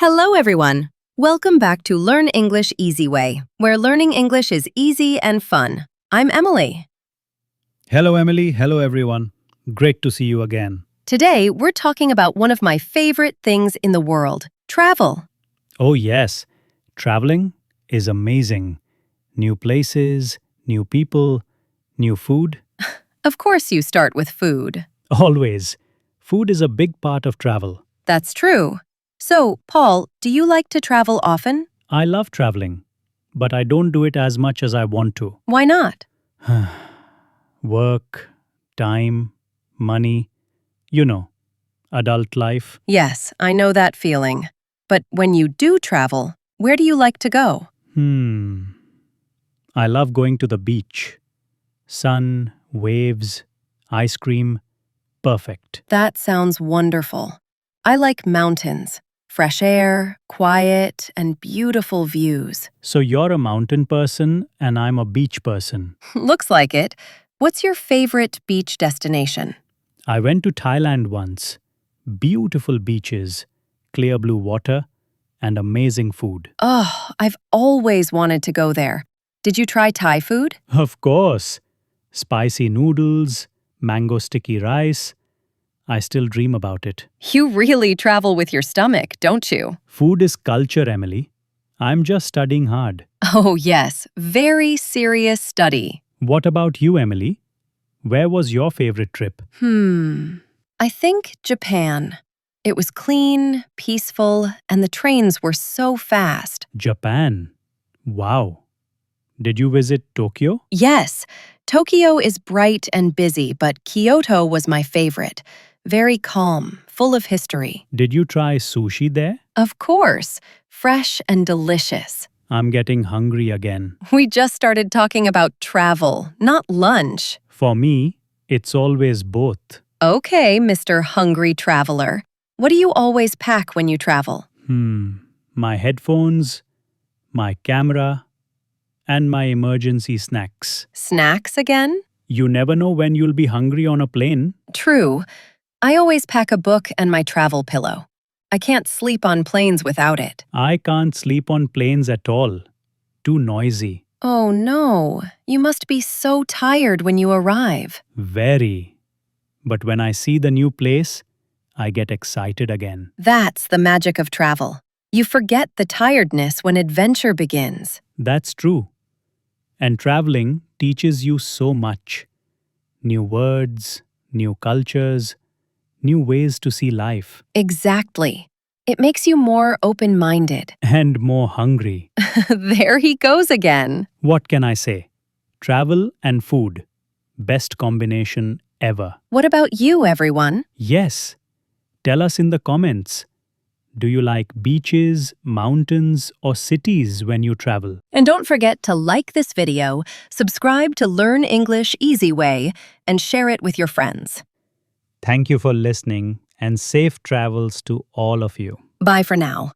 Hello, everyone. Welcome back to Learn English Easy Way, where learning English is easy and fun. I'm Emily. Hello, Emily. Hello, everyone. Great to see you again. Today, we're talking about one of my favorite things in the world, travel. Oh, yes. Traveling is amazing. New places, new people, new food. Of course, you start with food. Always. Food is a big part of travel. That's true. So, Paul, do you like to travel often? I love traveling, but I don't do it as much as I want to. Why not? Work, time, money, you know, adult life. Yes, I know that feeling. But when you do travel, where do you like to go? I love going to the beach. Sun, waves, ice cream. Perfect. That sounds wonderful. I like mountains, fresh air, quiet, and beautiful views. So you're a mountain person and I'm a beach person. Looks like it. What's your favorite beach destination? I went to Thailand once. Beautiful beaches, clear blue water, and amazing food. Oh, I've always wanted to go there. Did you try Thai food? Of course. Spicy noodles, mango sticky rice. I still dream about it. You really travel with your stomach, don't you? Food is culture, Emily. I'm just studying hard. Oh, yes. Very serious study. What about you, Emily? Where was your favorite trip? I think Japan. It was clean, peaceful, and the trains were so fast. Japan. Wow. Did you visit Tokyo? Yes, Tokyo is bright and busy, but Kyoto was my favorite. Very calm, full of history. Did you try sushi there? Of course, fresh and delicious. I'm getting hungry again. We just started talking about travel, not lunch. For me, it's always both. Okay, Mr. Hungry Traveler. What do you always pack when you travel? My headphones, my camera, and my emergency snacks. Snacks again? You never know when you'll be hungry on a plane. True. I always pack a book and my travel pillow. I can't sleep on planes without it. I can't sleep on planes at all. Too noisy. Oh no, you must be so tired when you arrive. Very. But when I see the new place, I get excited again. That's the magic of travel. You forget the tiredness when adventure begins. That's true. And traveling teaches you so much. New words, new cultures, new ways to see life. Exactly. It makes you more open-minded. And more hungry. There he goes again. What can I say? Travel and food. Best combination ever. What about you, everyone? Yes. Tell us in the comments. Do you like beaches, mountains, or cities when you travel? And don't forget to like this video, subscribe to Learn English Easy Way, and share it with your friends. Thank you for listening and safe travels to all of you. Bye for now.